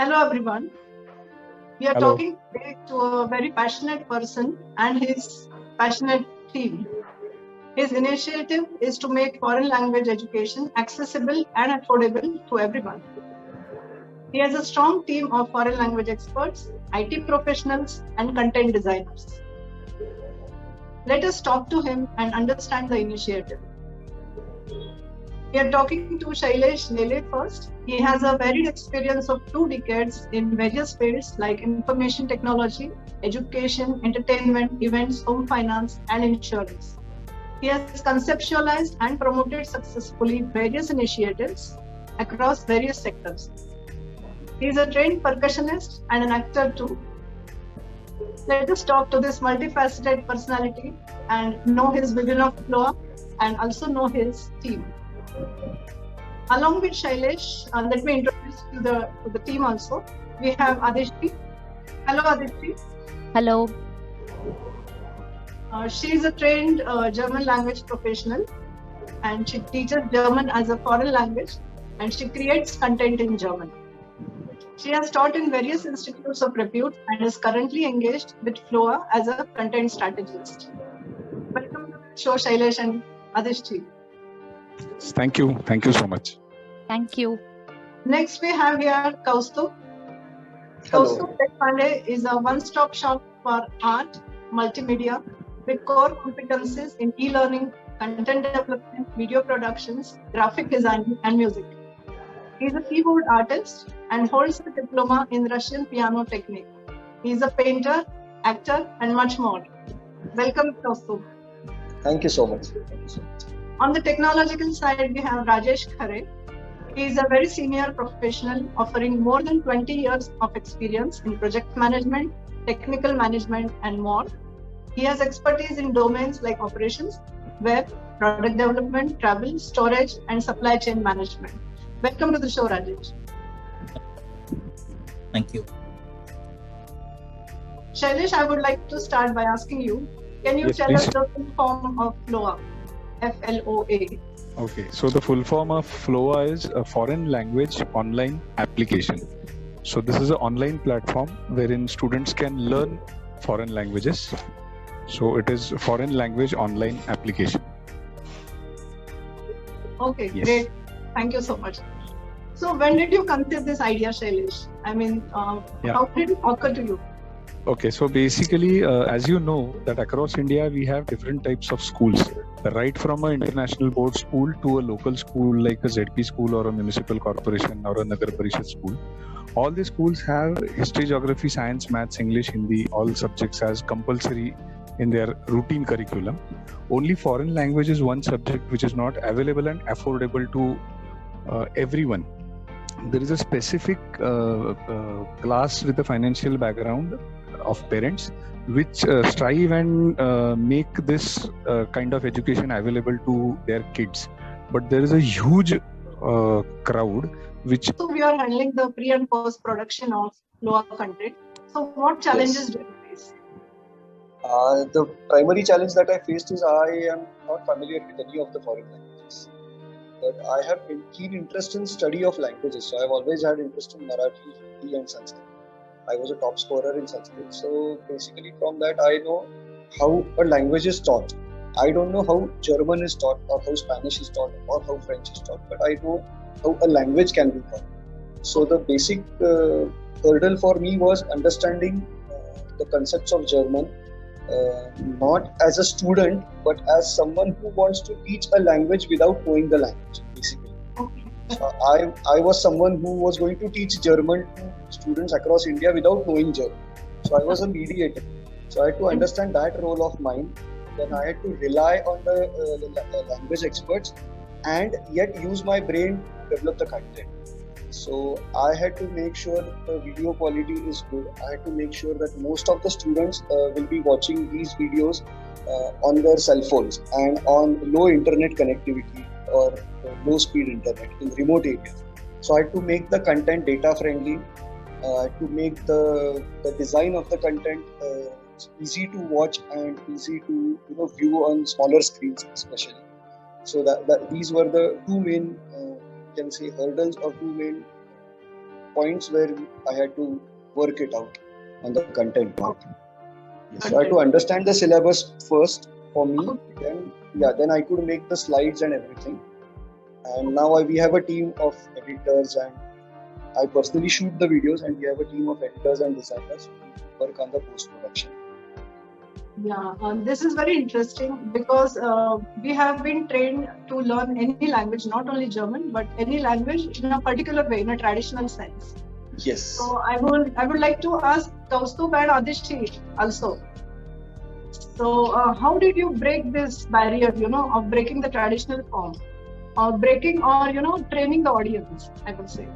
Hello everyone. We are Hello. talking today to a very passionate person and his passionate team. His initiative is to make foreign language education accessible and affordable to everyone. He has a strong team of foreign language experts, IT professionals, and content designers. Let us talk to him and understand the initiative. We are talking to Shailesh Lele first. He has a varied experience of 2 decades in various fields like information technology, education, entertainment, events, home finance, and insurance. He has conceptualized and promoted successfully various initiatives across various sectors. He is a trained percussionist and an actor too. Let us talk to this multifaceted personality and know his vision of FLOA and also know his team. Along with Shailesh, let me introduce you to the team also. We have Adishti. Hello, Adishti. Hello. She is a trained German language professional and she teaches German as a foreign language and she creates content in German. She has taught in various institutes of repute and is currently engaged with FLOA as a content strategist. Welcome to the show, Shailesh and Adishti. Thank you. Thank you so much. Thank you. Next, we have here Kaustubh. Kaustubh Pandey is a one-stop shop for art, multimedia, with core competencies in e-learning, content development, video productions, graphic design, and music. He is a keyboard artist and holds a diploma in Russian piano technique. He is a painter, actor, and much more. Welcome, Kaustubh. Thank you so much. On the technological side, we have Rajesh Khare. He is a very senior professional offering more than 20 years of experience in project management, technical management, and more. He has expertise in domains like operations, web, product development, travel, storage, and supply chain management. Welcome to the show, Rajesh. Thank you. Shailesh, I would like to start by asking you, can you tell us the full form of FLOA? FLOA. Okay, so the full form of FLOA is a foreign language online application. So this is an online platform wherein students can learn foreign languages. So it is a foreign language online application. Okay, yes. Great. Thank you so much. So when did you conceive this idea, Shailesh? I mean, how did it occur to you? Okay, so basically, as you know, that across India we have different types of schools, right from an international board school to a local school like a ZP school or a municipal corporation or a Nagar Parishad school. All the schools have history, geography, science, maths, English, Hindi, all subjects as compulsory in their routine curriculum. Only foreign language is one subject which is not available and affordable to everyone. There is a specific class with a financial background of parents which strive and make this kind of education available to their kids. But there is a huge crowd which... So we are handling the pre and post production of FLOA content. So what challenges do you face? The primary challenge that I faced is I am not familiar with any of the foreign languages. But I have a keen interest in study of languages. So I have always had interest in Marathi, Hindi and Sanskrit. I was a top scorer in Sanskrit. So basically from that I know how a language is taught. I don't know how German is taught or how Spanish is taught or how French is taught, but I know how a language can be taught. So the basic hurdle for me was understanding the concepts of German, not as a student, but as someone who wants to teach a language without knowing the language, basically. So I was someone who was going to teach German to students across India without knowing German. So I was a mediator. So I had to understand that role of mine. Then I had to rely on the language experts and yet use my brain to develop the content. So I had to make sure the video quality is good. I had to make sure that most of the students will be watching these videos on their cell phones and on low internet connectivity or low speed internet in remote areas. So I had to make the content data friendly, to make the design of the content easy to watch and easy to view on smaller screens especially. So that these were the two main hurdles or two main points where I had to work it out on the content part. Yes, so I had to understand the syllabus first for me, then I could make the slides and everything. And now we have a team of editors, and I personally shoot the videos, and we have a team of editors and designers who work on the post-production. Yeah, this is very interesting because we have been trained to learn any language, not only German, but any language in a particular way, in a traditional sense. Yes. So I would like to ask Kaustubh and Adishti also. So how did you break this barrier, of breaking the traditional form, or breaking, or training the audience, I would say.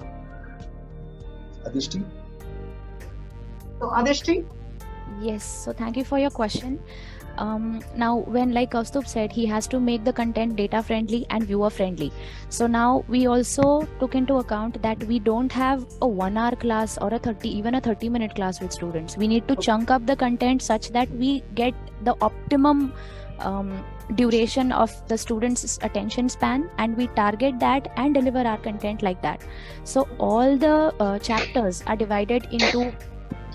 Adishti? So Adishti? Yes, so thank you for your question. Now, when, like Kaustubh said, he has to make the content data friendly and viewer friendly. So now we also took into account that we don't have a 1 hour class or even a 30-minute class with students. We need to chunk up the content such that we get the optimum duration of the students' attention span, and we target that and deliver our content like that. So all the chapters are divided into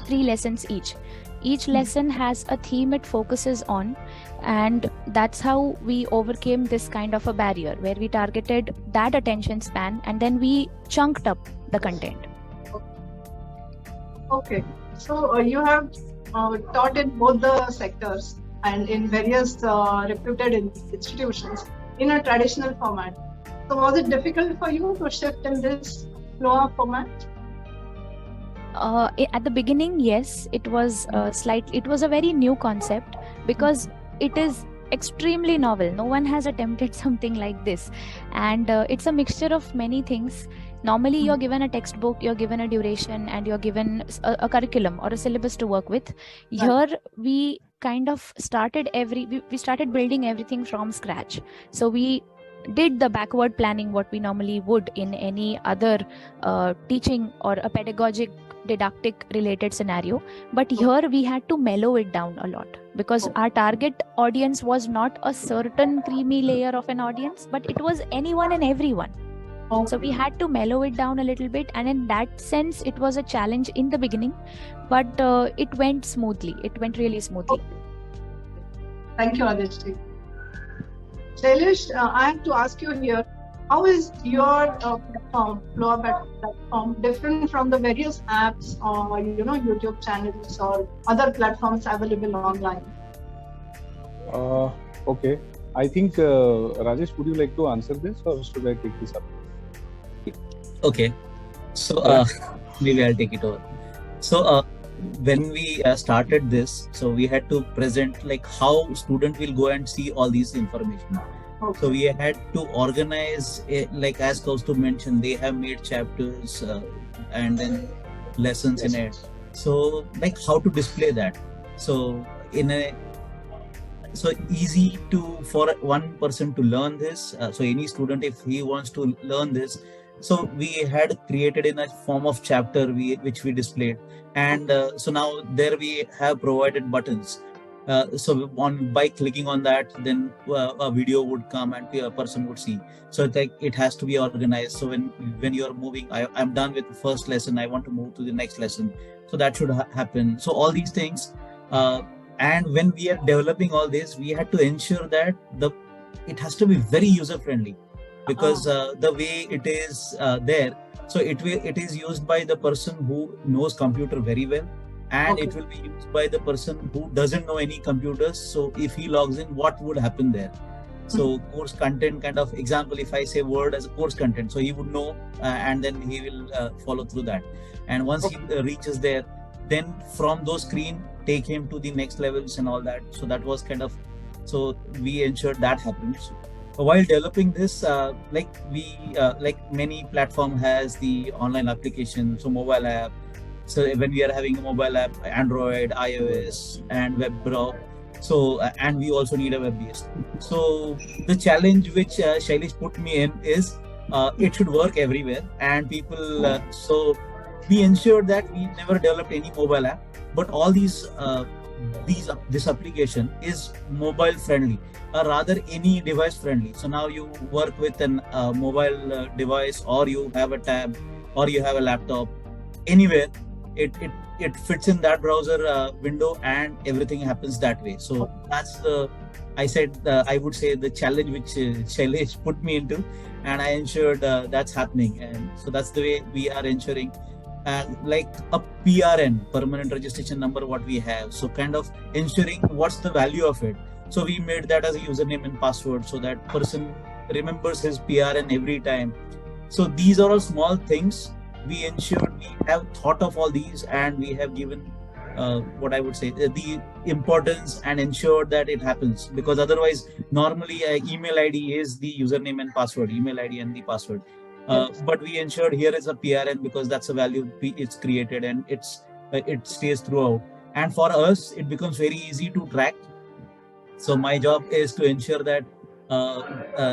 3 lessons each. Each lesson has a theme it focuses on, and that's how we overcame this kind of a barrier where we targeted that attention span and then we chunked up the content. Okay, so you have taught in both the sectors and in various reputed institutions in a traditional format. So was it difficult for you to shift in this FLOA format? At the beginning, yes, it was it was a very new concept because it is extremely novel. No one has attempted something like this, and it's a mixture of many things. Normally you're given a textbook, you're given a duration, and you're given a curriculum or a syllabus to work with. Here we kind of started we started building everything from scratch. So we did the backward planning what we normally would in any other teaching or a pedagogic didactic related scenario, but here we had to mellow it down a lot because our target audience was not a certain creamy layer of an audience, but it was anyone and everyone. So we had to mellow it down a little bit, and in that sense it was a challenge in the beginning, but it went smoothly. It went really smoothly. Thank you, Adishti. Shailesh, I have to ask you here, how is your platform, FLOA platform, different from the various apps or YouTube channels or other platforms available online? Okay, I think Rajesh, would you like to answer this, or should I take this up? Okay, so maybe I'll take it over. So when we started this, so we had to present like how student will go and see all these information. Okay. So we had to organize like as Kaustubh mentioned, they have made chapters and then lessons in it. So like how to display that. So so easy for one person to learn this. So any student, if he wants to learn this, so we had created in a form of chapter which we displayed, and so now there we have provided buttons. So by clicking on that, then a video would come and a person would see. So it's like it has to be organized. So when you are moving, I'm done with the first lesson, I want to move to the next lesson. So that should happen. So all these things, and when we are developing all this, we had to ensure that it has to be very user friendly, because the way it is there, so it is used by the person who knows computer very well, and it will be used by the person who doesn't know any computers. So if he logs in, what would happen there? So course content kind of example, if I say word as a course content, so he would know and then he will follow through that. And once he reaches there, then from those screen take him to the next levels and all that. So that was kind of, so we ensured that happens. While developing this, like many platform has the online application, so mobile app. So when we are having a mobile app, Android, iOS, and web browser. So and we also need a web based. So the challenge which Shailesh put me in is it should work everywhere, and people. So we ensured that we never developed any mobile app, but all this application is mobile friendly, or rather any device friendly. So now you work with an mobile device, or you have a tab, or you have a laptop. anywhere, it fits in that browser window, and everything happens that way. So that's the, I said, I would say the challenge which Shailesh put me into, and I ensured that's happening. And so that's the way we are ensuring, like a PRN, permanent registration number, what we have. So kind of ensuring what's the value of it. So we made that as a username and password, so that person remembers his PRN every time. So these are all small things. We ensured we have thought of all these, and we have given what I would say the importance and ensured that it happens, because otherwise normally email ID is the username and password, email ID and the password. But we ensured here is a PRN, because that's a value it's created, and it stays throughout. And for us, it becomes very easy to track. So my job is to ensure that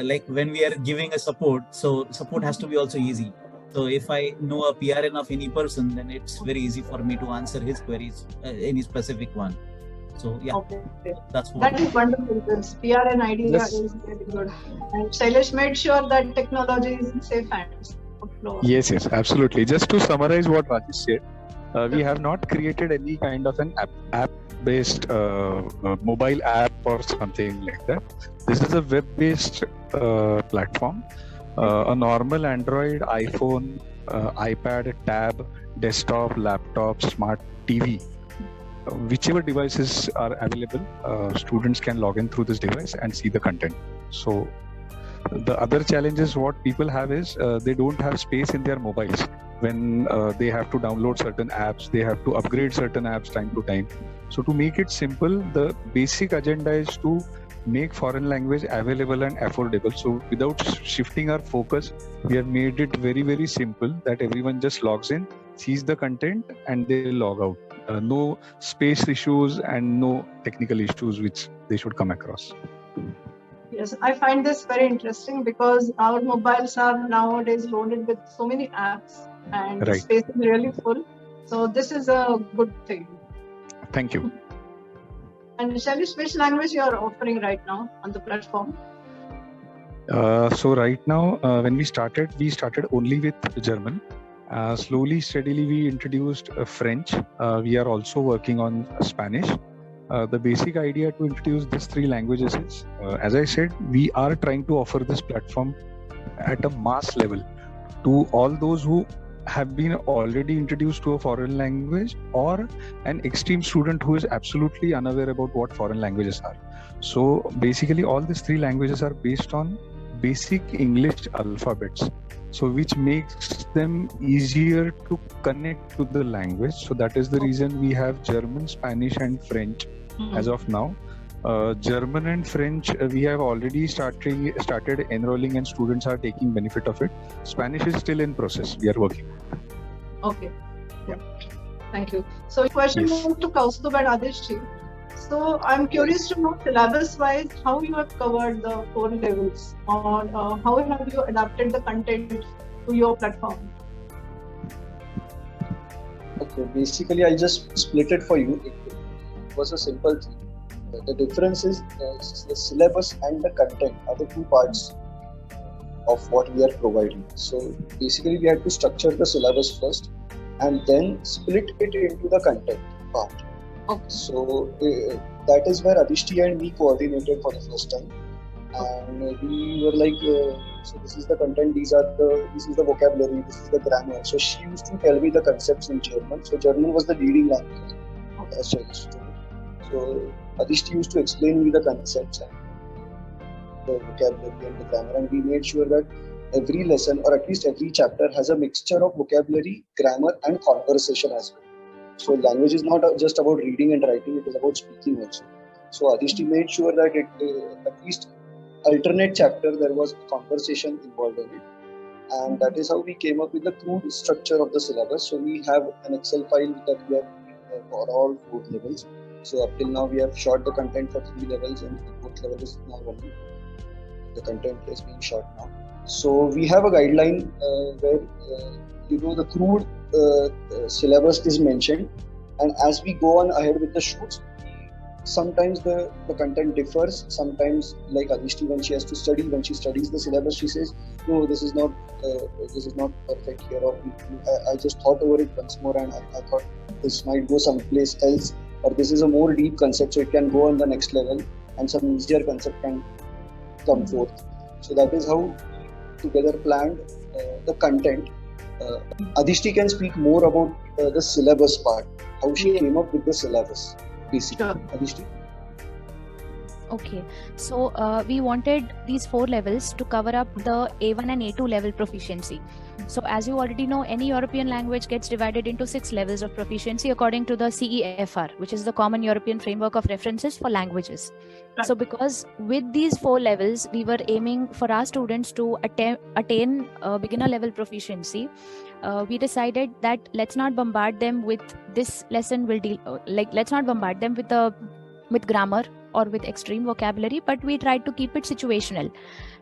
like when we are giving a support, so support has to be also easy. So if I know a PRN of any person, then it's very easy for me to answer his queries, any specific one. So yeah, that's what. That is wonderful. This PRN idea is very good. And Shailesh made sure that technology is in safe hands. Yes, absolutely. Just to summarize what Rajesh said, we have not created any kind of an app-based mobile app or something like that. This is a web-based platform. A normal Android, iPhone, iPad, tab, desktop, laptop, smart TV, whichever devices are available, students can log in through this device and see the content. So the other challenges what people have is they don't have space in their mobiles. When they have to download certain apps, they have to upgrade certain apps time to time. So to make it simple, the basic agenda is to make foreign language available and affordable. So without shifting our focus, we have made it very, very simple that everyone just logs in, sees the content, and they log out. No space issues and no technical issues which they should come across. Yes, I find this very interesting because our mobiles are nowadays loaded with so many apps, and the space is really full. So this is a good thing. Thank you. And Shailesh, which language you are offering right now on the platform? So right now, when we started only with German. Slowly, steadily, we introduced French. We are also working on Spanish. The basic idea to introduce these three languages is, as I said, we are trying to offer this platform at a mass level to all those who have been already introduced to a foreign language, or an extreme student who is absolutely unaware about what foreign languages are. So basically all these three languages are based on basic English alphabets, so which makes them easier to connect to the language. So that is the reason we have German, Spanish and French as of now. German and French, we have already started enrolling and students are taking benefit of it. Spanish is still in process. We are working. Okay. Yeah. Thank you. So question to Kaustubh and Adishji. So I'm curious to know, syllabus-wise, how you have covered the 4 levels, or how have you adapted the content to your platform? Okay, basically I just split it for you. It was a simple thing. The difference is the syllabus and the content are the 2 parts of what we are providing. So basically we had to structure the syllabus first and then split it into the content part. Okay. So that is where Adishti and me coordinated for the first time, and we were like, so this is the content, this is the vocabulary, this is the grammar. So she used to tell me the concepts in German. So German was the leading language. So Adishti used to explain me the concepts and the vocabulary and the grammar, and we made sure that every lesson, or at least every chapter, has a mixture of vocabulary, grammar and conversation as well. So language is not just about reading and writing, it is about speaking also. So Adishti made sure that at least alternate chapter there was conversation involved in it. And that is how we came up with the crude structure of the syllabus. So we have an Excel file that we have for all 4 levels. So up till now we have shot the content for 3 levels, and the 4th level is now running. The content is being shot now. So we have a guideline where the crude syllabus is mentioned, and as we go on ahead with the shoots, we sometimes the content differs. Sometimes, like Adishti, when she has to study, when she studies the syllabus, she says, "No, this is not perfect here." Or I just thought over it once more, and I thought this might go someplace else, or this is a more deep concept, so it can go on the next level, and some easier concept can come forth. So that is how together planned the content. Adishti can speak more about the syllabus part, how she came up with the syllabus, basically. Sure. Adishti? Okay, so we wanted these 4 levels to cover up the A1 and A2 level proficiency. So as you already know, any European language gets divided into 6 levels of proficiency according to the CEFR, which is the Common European Framework of References for Languages. Right. So because with these 4 levels, we were aiming for our students to attain beginner level proficiency, we decided that let's not bombard them with this lesson will deal let's not bombard them with grammar or with extreme vocabulary, but we tried to keep it situational.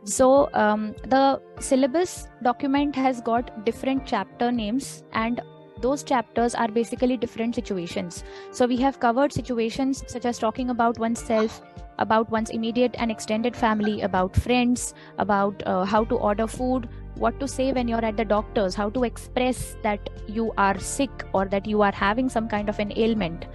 So the syllabus document has got different chapter names, and those chapters are basically different situations. So we have covered situations such as talking about oneself, about one's immediate and extended family, about friends, about how to order food, what to say when you're at the doctor's, how to express that you are sick or that you are having some kind of an ailment.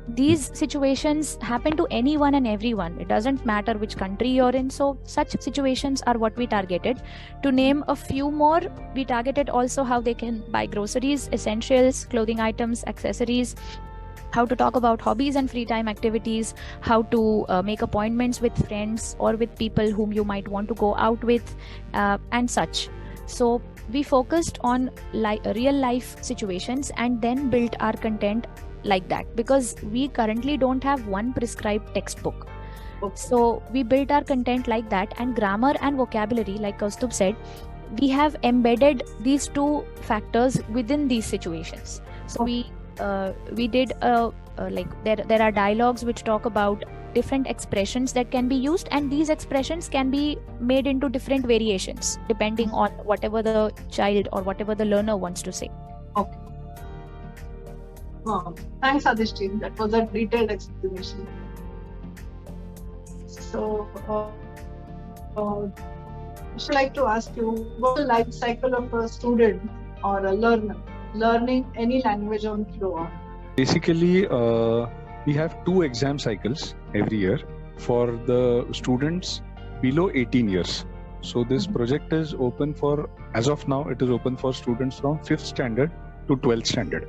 These situations happen to anyone and everyone. It doesn't matter which country you're in. So such situations are what we targeted. To name a few more, we targeted also how they can buy groceries, essentials, clothing items, accessories, how to talk about hobbies and free time activities, how to make appointments with friends or with people whom you might want to go out with, and such. So we focused on real life situations and then built our content like that, because we currently don't have one prescribed textbook. So we built our content like that, and grammar and vocabulary, like Kaustubh said, we have embedded these 2 factors within these situations. So we did there are dialogues which talk about different expressions that can be used, and these expressions can be made into different variations depending on whatever the child or whatever the learner wants to say. Okay. Thanks, Adishti. That was a detailed explanation. So, I should like to ask you, what's the life cycle of a student or a learner learning any language on FLOA? Basically, we have 2 exam cycles every year for the students below 18 years. So this project is open for, as of now, it is open for students from 5th standard to 12th standard.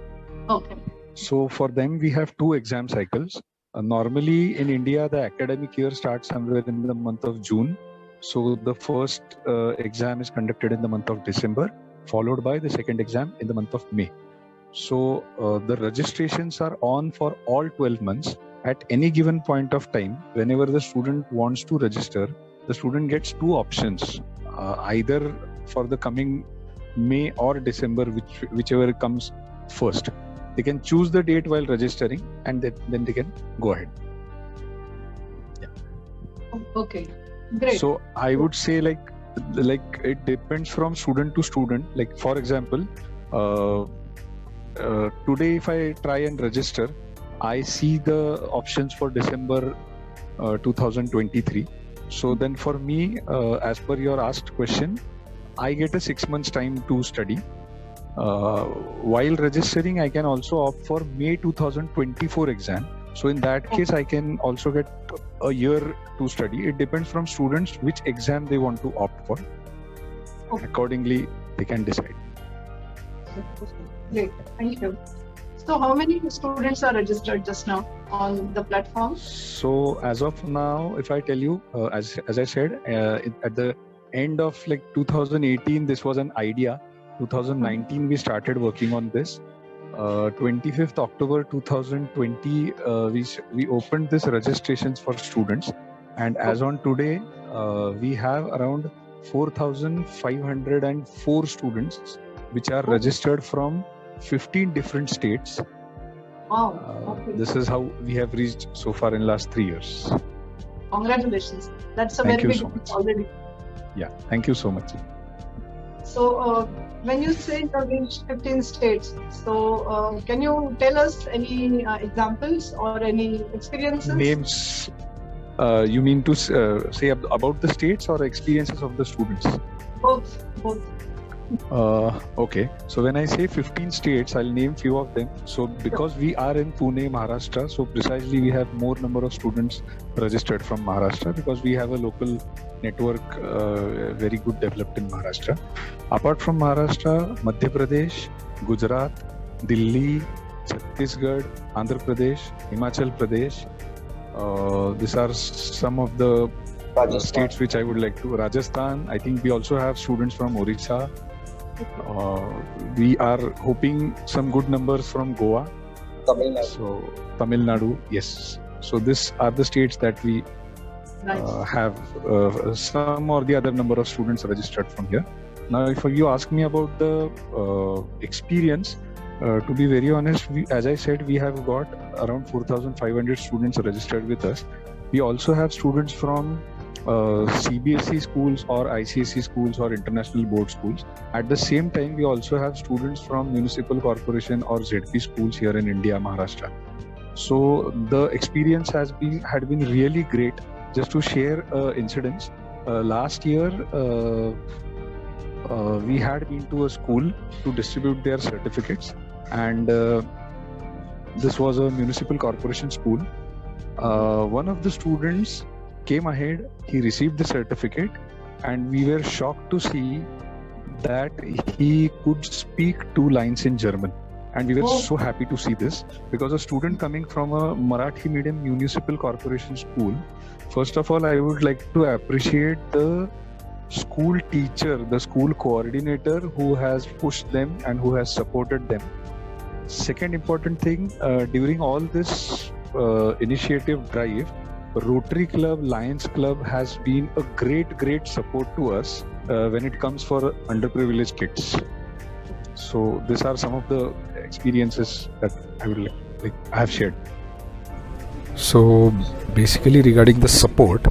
Okay. So for them, we have 2 exam cycles. Normally in India, the academic year starts somewhere in the month of June. So the first exam is conducted in the month of December, followed by the second exam in the month of May. So the registrations are on for all 12 months. At any given point of time, whenever the student wants to register, the student gets 2 options, either for the coming May or December, whichever comes first. They can choose the date while registering, and then they can go ahead. Yeah. Okay, great. So I would say like it depends from student to student. Like for example, today if I try and register, I see the options for December 2023. So then for me, as per your asked question, I get a 6 months time to study. While registering, I can also opt for May 2024 exam. So in that case, I can also get a year to study. It depends from students which exam they want to opt for. Okay. Accordingly, they can decide. Great, thank you. So how many students are registered just now on the platform? So as of now, if I tell you, as I said, at the end of like 2018, this was an idea. 2019 we started working on this. 25th October 2020 we opened this registrations for students, and as on today we have around 4,504 students which are registered from 15 different states. Wow. Okay. This is how we have reached so far in last 3 years. Congratulations. That's a Thank very you big so much. already. Yeah, thank you so much. So when you say you reached 15 states, so can you tell us any examples or any experiences? Names. You mean to say about the states or experiences of the students? Both. Okay, so when I say 15 states, I'll name few of them. So because we are in Pune, Maharashtra, so precisely we have more number of students registered from Maharashtra because we have a local network very good developed in Maharashtra. Apart from Maharashtra, Madhya Pradesh, Gujarat, Delhi, Chhattisgarh, Andhra Pradesh, Himachal Pradesh. These are some of the states which I would like to. Rajasthan, I think we also have students from Orissa. We are hoping some good numbers from Goa. Tamil Nadu. So Tamil Nadu, yes. So these are the states that we have some or the other number of students registered from here. Now, if you ask me about the experience, to be very honest, as I said, we have got around 4,500 students registered with us. We also have students from CBSE schools or ICSE schools or international board schools. At the same time, we also have students from municipal corporation or ZP schools here in India, Maharashtra. So the experience had been really great. Just to share incidents, last year we had been to a school to distribute their certificates, and this was a municipal corporation school. One of the students came ahead, he received the certificate, and we were shocked to see that he could speak 2 lines in German. And we were so happy to see this, because a student coming from a Marathi medium municipal corporation school, first of all, I would like to appreciate the school teacher, the school coordinator who has pushed them and who has supported them. Second important thing, during all this initiative drive, Rotary Club, Lions Club has been a great support to us when it comes for underprivileged kids. So these are some of the experiences that I would I have shared. So basically regarding the support,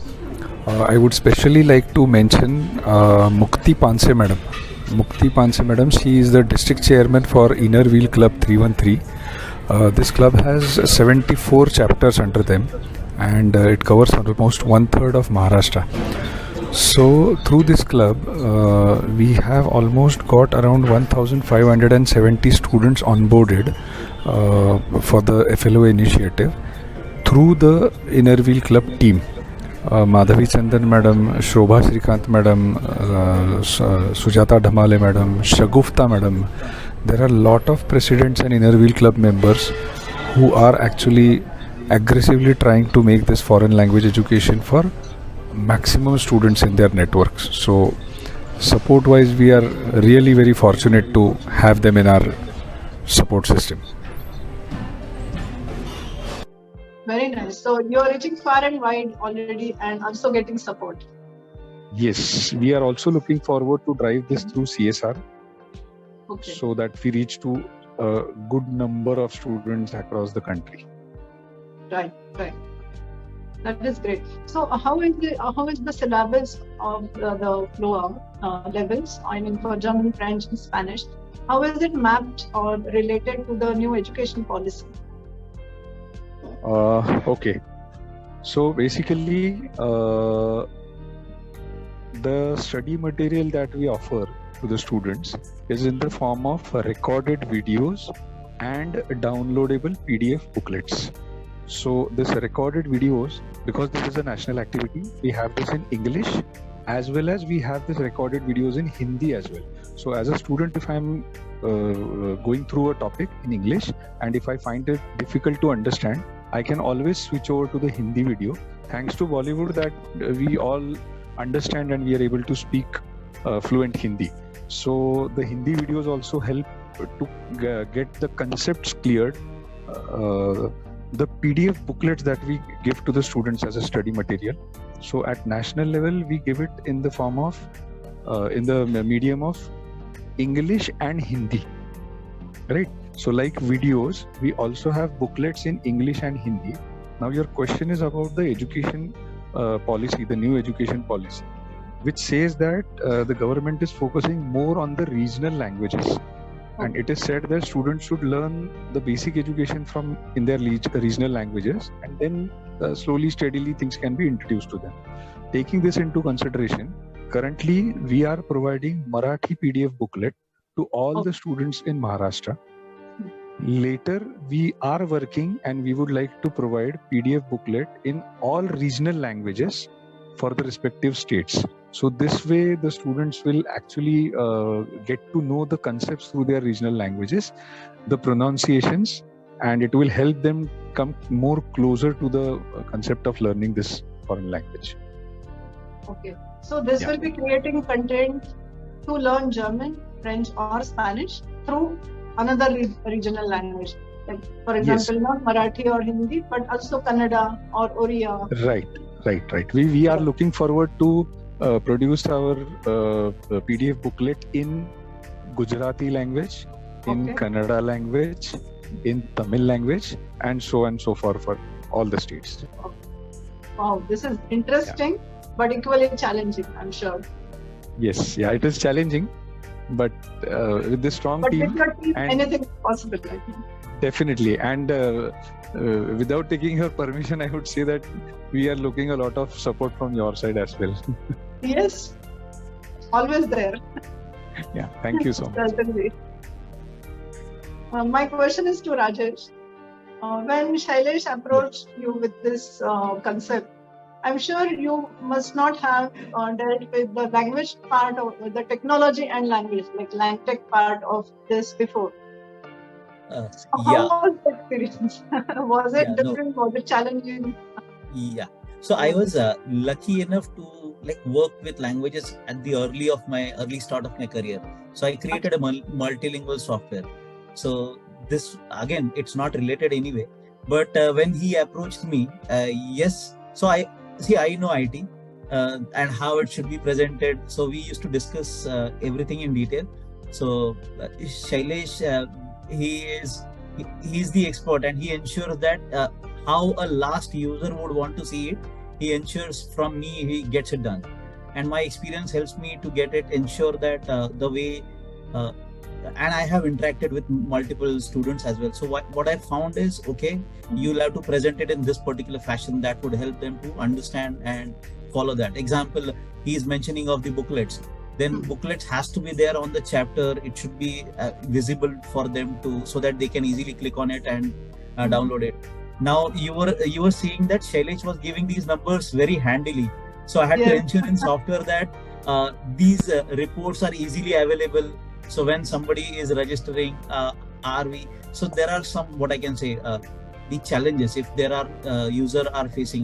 I would specially like to mention Mukti Panse Madam. Mukti Panse Madam, she is the district chairman for Inner Wheel Club 313. This club has 74 chapters under them, and it covers almost 1/3 of Maharashtra. So through this club, we have almost got around 1,570 students onboarded for the FLOA initiative through the Inner Wheel Club team. Madhavi Chandan Madam, Shobha Srikant Madam, Sujata Dhamale Madam, Shagufta Madam. There are a lot of presidents and Inner Wheel Club members who are actually aggressively trying to make this foreign language education for maximum students in their networks. So support wise, we are really very fortunate to have them in our support system. Very nice. So you're reaching far and wide already and also getting support. Yes, we are also looking forward to drive this through CSR, so that we reach to a good number of students across the country. Right. That is great. So how is the syllabus of the FLOA levels? I mean, for German, French, and Spanish. How is it mapped or related to the new education policy? Okay. So basically, the study material that we offer to the students is in the form of recorded videos and downloadable PDF booklets. So this recorded videos, because this is a national activity, we have this in English, as well as we have this recorded videos in Hindi as well. So as a student, if I'm going through a topic in English and if I find it difficult to understand, I can always switch over to the Hindi video. Thanks to Bollywood, that we all understand and we are able to speak fluent Hindi. So the Hindi videos also help to get the concepts cleared. The PDF booklets that we give to the students as a study material. So at national level, we give it in the form of, in the medium of English and Hindi, right? So like videos, we also have booklets in English and Hindi. Now your question is about the education policy, the new education policy. which says that the government is focusing more on the regional languages. And it is said that students should learn the basic education from in their regional languages, and then slowly, steadily things can be introduced to them. Taking this into consideration, currently we are providing Marathi PDF booklet to all the students in Maharashtra. Later, we are working and we would like to provide PDF booklet in all regional languages for the respective states. So this way, the students will actually get to know the concepts through their regional languages, the pronunciations, and it will help them come more closer to the concept of learning this foreign language. Okay. So this will be creating content to learn German, French, or Spanish through another regional language. Like, for example, not Marathi or Hindi, but also Kannada or Oriya. Right. We are looking forward to produce our PDF booklet in Gujarati language, in Kannada language, in Tamil language, and so on and so forth for all the states. Wow, this is interesting, but equally challenging, I'm sure. Yes, it is challenging, but with this strong team, with your team, anything is possible, I think. Definitely, and without taking your permission, I would say that we are looking a lot of support from your side as well. Yes, always there. Yeah, thank you so much. Certainly. My question is to Rajesh. When Shailesh approached you with this concept, I'm sure you must not have dealt with the language part of the technology and language, like LangTech part of this before. How was the experience? Was it different? Was it challenging? Yeah. So I was lucky enough to work with languages at the early start of my career. So I created a multilingual software. So this, again, it's not related anyway. But when he approached me, yes. So I know IT and how it should be presented. So we used to discuss everything in detail. So Shailesh, he's the expert, and he ensures that how a last user would want to see it, he ensures from me he gets it done. And my experience helps me to get it, ensure that the way, and I have interacted with multiple students as well. So what I found is, you'll have to present it in this particular fashion that would help them to understand and follow that. Example, he is mentioning of the booklets. Then booklets has to be there on the chapter. It should be visible for them so that they can easily click on it and download it. Now you were seeing that Shailesh was giving these numbers very handily. So I had to ensure in software that these reports are easily available. So when somebody is registering, so there are some, what I can say, the challenges. If there are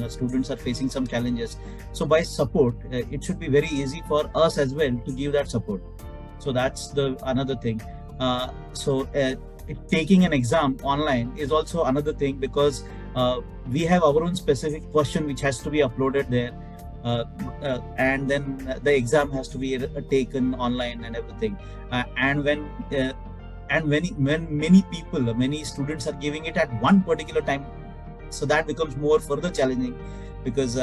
students are facing some challenges. So by support, it should be very easy for us as well to give that support. So that's another thing. Taking an exam online is also another thing, because we have our own specific question which has to be uploaded there. And then the exam has to be taken online and everything. And when many students are giving it at one particular time, so that becomes more further challenging, because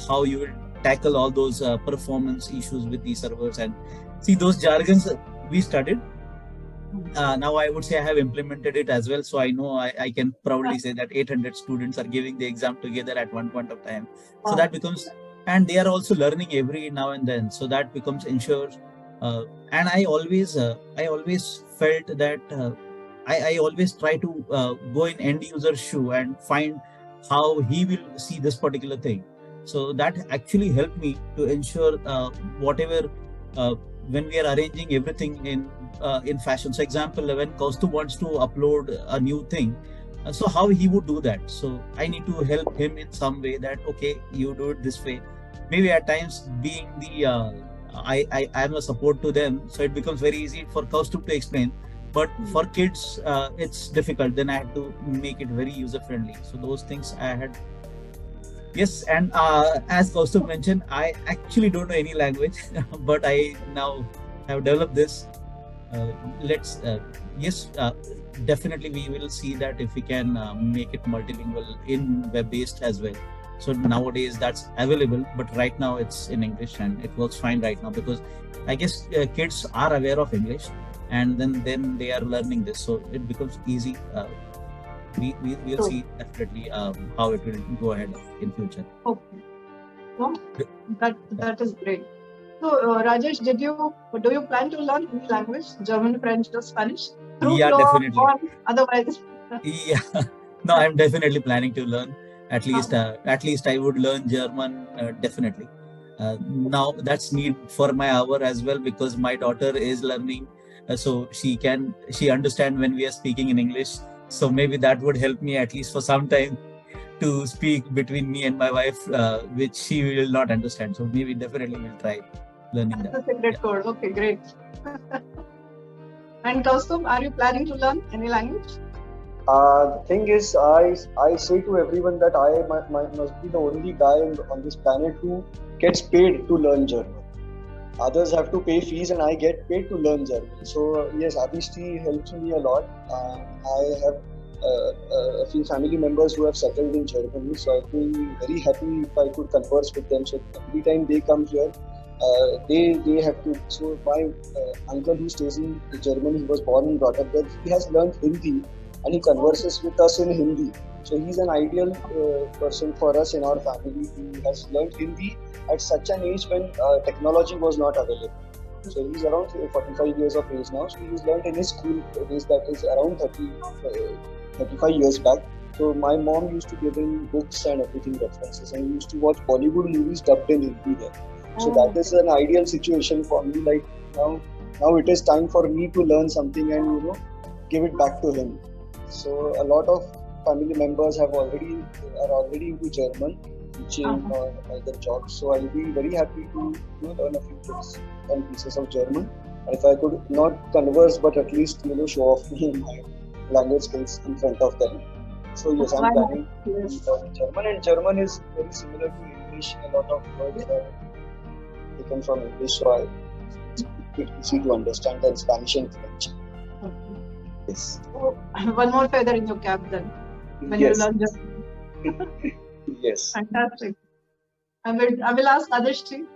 how you will tackle all those performance issues with these servers, and see those jargons we studied. Now I would say I have implemented it as well, so I know I can proudly say that 800 students are giving the exam together at one point of time. So that becomes, and they are also learning every now and then, so that becomes ensured. And I always felt that I always try to go in end user's shoe and find how he will see this particular thing. So that actually helped me to ensure whatever when we are arranging everything in fashion. So example, when Kaustubh wants to upload a new thing, so how he would do that. So I need to help him in some way that, you do it this way. Maybe at times being the I am a support to them, so it becomes very easy for Kaustubh to explain. But for kids, it's difficult. Then I had to make it very user friendly. So those things I had. Yes, and as Kaustubh mentioned, I actually don't know any language, but I now have developed this. Definitely we will see that if we can make it multilingual in web-based as well. So nowadays that's available, but right now it's in English and it works fine right now because I guess kids are aware of English and then they are learning this, so it becomes easy. We'll So, see definitely how it will go ahead in future. okay. So, that is great. So, Rajesh, do you plan to learn any language, German, French, or Spanish through Yeah, FLOA definitely. or otherwise? Yeah, no, I'm definitely planning to learn. At least I would learn German definitely. Now that's need for my hour as well because my daughter is learning, so she understand when we are speaking in English. So maybe that would help me at least for some time to speak between me and my wife, which she will not understand. So maybe definitely will try learning That's that. the secret code. Okay, great. And Kaustubh, are you planning to learn any language? The thing is, I say to everyone that I must be the only guy on this planet who gets paid to learn German. Others have to pay fees and I get paid to learn German. So yes, Adishti helps me a lot. I have a few family members who have settled in Germany, so I'd be very happy if I could converse with them. So every time they come here, they have to. So my uncle who stays in Germany, he was born and brought up there. He has learned Hindi and he converses with us in Hindi. So he's an ideal person for us in our family. He has learned Hindi at such an age when technology was not available. So he's around 45 years of age now. So he's learned in his school days, that is around 35 years back. So my mom used to give him books and everything, references, and he used to watch Bollywood movies dubbed in Hindi there. So that is an ideal situation for me. Like now it is time for me to learn something and give it back to him. So a lot of family members are already into German, teaching or other jobs. So I'll be very happy to learn a few books and pieces of German. And if I could not converse, but at least show off my language skills in front of them. So yes, I'm planning to learn German, and German is very similar to English. A lot of words are taken from English, so it's easy to understand than Spanish and French. Yes. So, one more feather in your cap then, when you learn German. Yes. Fantastic. I will ask Adishti.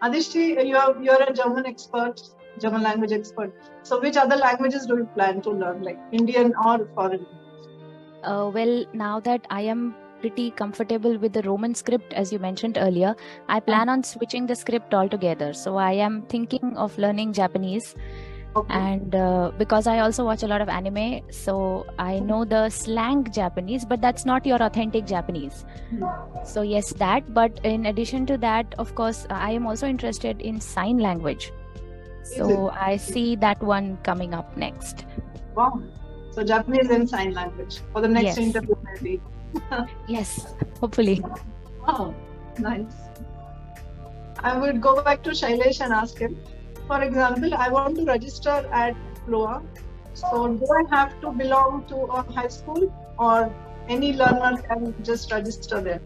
Adishti, you're a German expert, German language expert. So which other languages do you plan to learn, like Indian or foreign? Well, now that I am pretty comfortable with the Roman script, as you mentioned earlier, I plan on switching the script altogether. So I am thinking of learning Japanese. Okay. And because I also watch a lot of anime, so I know the slang Japanese, but that's not your authentic Japanese. So yes, that. But in addition to that, of course, I am also interested in sign language. So I see that one coming up next. Wow. So Japanese and sign language for the next Yes. interview maybe. Yes, hopefully. Wow, nice. I would go back to Shailesh and ask him. For example, I want to register at FLOA. So do I have to belong to a high school or any learner can just register there?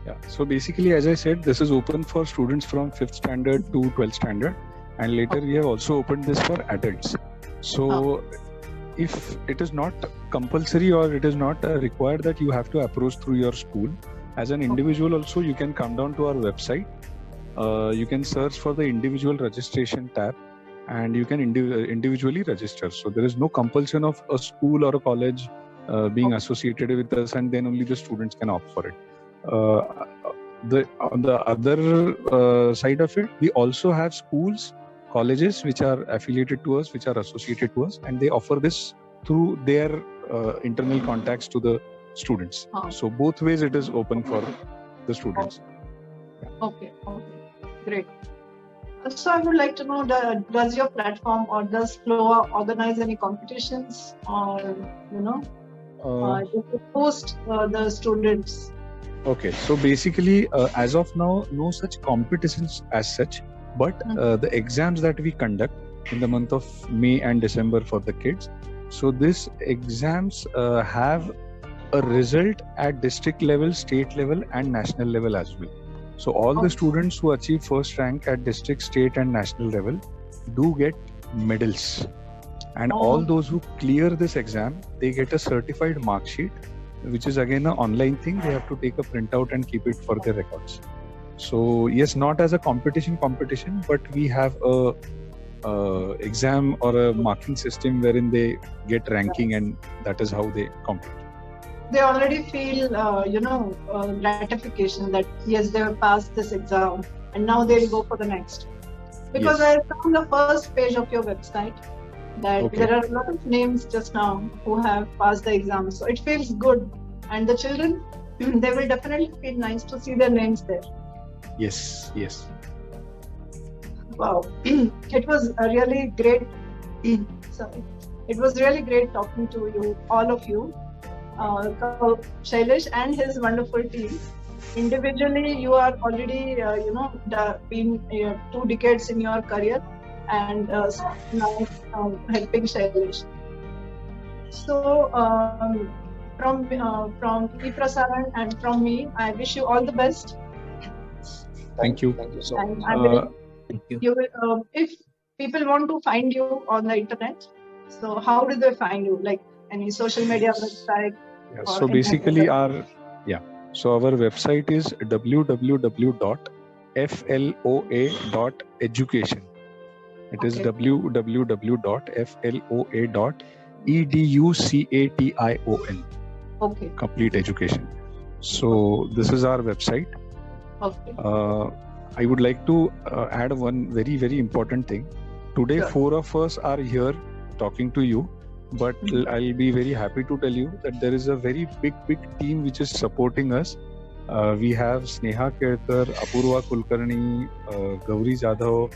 Yeah. So basically, as I said, this is open for students from 5th standard to 12th standard. And later we have also opened this for adults. So if it is not compulsory or it is not required that you have to approach through your school, as an individual also you can come down to our website. You can search for the individual registration tab and you can individually register. So there is no compulsion of a school or a college being associated with us, and then only the students can opt for it. On the other side of it, we also have schools, colleges which are affiliated to us, which are associated to us, and they offer this through their internal contacts to the students. So both ways it is open for the students. Okay, great. So I would like to know, does your platform or does FLOA organize any competitions or, post the students? Okay, so basically, as of now, no such competitions as such, but the exams that we conduct in the month of May and December for the kids. So these exams have a result at district level, state level, and national level as well. So all the students who achieve first rank at district, state, and national level do get medals. And all those who clear this exam, they get a certified mark sheet which is again an online thing. They have to take a printout and keep it for their records. So yes, not as a competition, but we have a exam or a marking system wherein they get ranking, and that is how they compete. They already feel, gratification that yes, they have passed this exam, and now they'll go for the next. Because Yes. I found the first page of your website that Okay. there are a lot of names just now who have passed the exam. So it feels good, and the children, they will definitely feel nice to see their names there. Yes. Wow, it was a really great. Sorry, it was really great talking to you, all of you, Shailesh and his wonderful team. Individually, you are already, been 2 decades in your career, and now helping Shailesh. So from E-Prasaran and from me, I wish you all the best. Thank you. Thank you so And much. I will, Thank you. you will, if people want to find you on the internet, so how do they find you? Like any social media website? Yeah, or so any basically other- our website is www.floa.education. It is Okay. www.floa.education, Okay. complete education. So this is our website. Okay. I would like to add one very, very important thing. Today, Sure. 4 of us are here talking to you, but Mhm. I'll be very happy to tell you that there is a very big team which is supporting us. We have Sneha Kerkar, Apurva Kulkarni, Gauri Jadhav,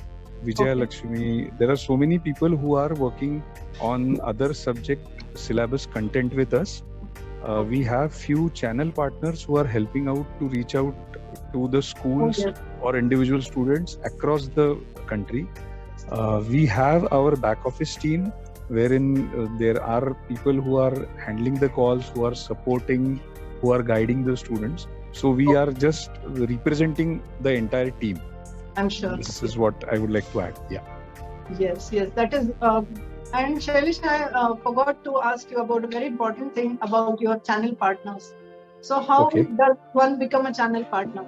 Vijaya Okay. Lakshmi. There are so many people who are working on other subject syllabus content with us. We have few channel partners who are helping out to reach out to the schools yes. or individual students across the country. We have our back office team wherein there are people who are handling the calls, who are supporting, who are guiding the students. So we are just representing the entire team. I'm sure. This is what I would like to add. Yeah. Yes, that is. And Shailesh, I forgot to ask you about a very important thing about your channel partners. So how Okay. does one become a channel partner?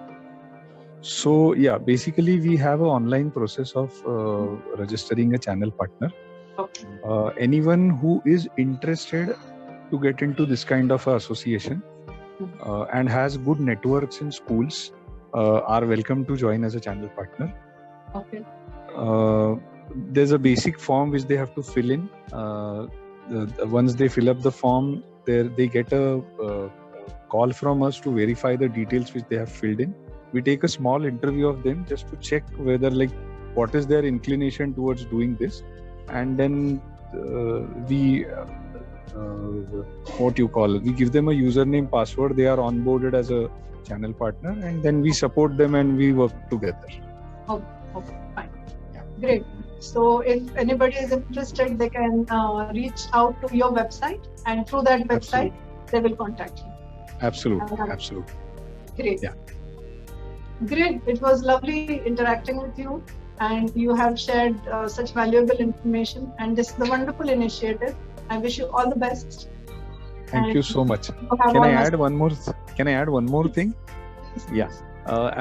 So yeah, basically we have an online process of registering a channel partner. Okay. Anyone who is interested to get into this kind of association and has good networks in schools are welcome to join as a channel partner. Okay. There's a basic form which they have to fill in. Once they fill up the form, they get a call from us to verify the details which they have filled in. We take a small interview of them just to check whether what is their inclination towards doing this, and then we we give them a username, password. They are onboarded as a channel partner, and then we support them and we work together. Okay, fine. Great. So if anybody is interested, they can reach out to your website, and through that website, they will contact you. Absolutely. Great. Yeah. Great. It was lovely interacting with you, and you have shared such valuable information, and this is a wonderful initiative. I wish you all the best. Thank you so much. Have Can I almost- add one more thing? Yeah.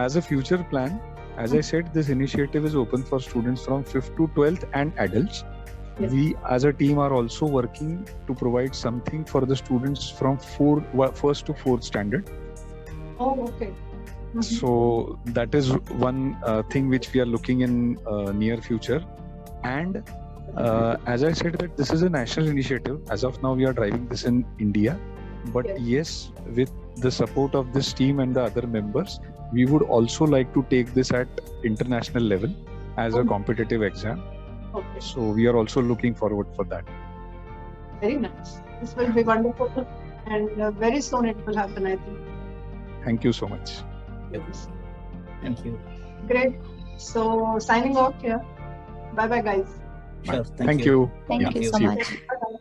As a future plan, as I said, this initiative is open for students from 5th to 12th and adults. Yes. We as a team are also working to provide something for the students from 1st to 4th standard. Oh, okay. Mhm. So that is one thing which we are looking in near future. And as I said that this is a national initiative. As of now, we are driving this in India. But yes, with the support of this team and the other members, we would also like to take this at international level as a competitive exam. Okay. So we are also looking forward for that. Very nice. This will be wonderful, and very soon it will happen, I think. Thank you so much. Yes. Thank you. Great. So signing off here. Bye bye, guys. Sure. Thank you. Thank Yeah, you so see you. much. Bye-bye.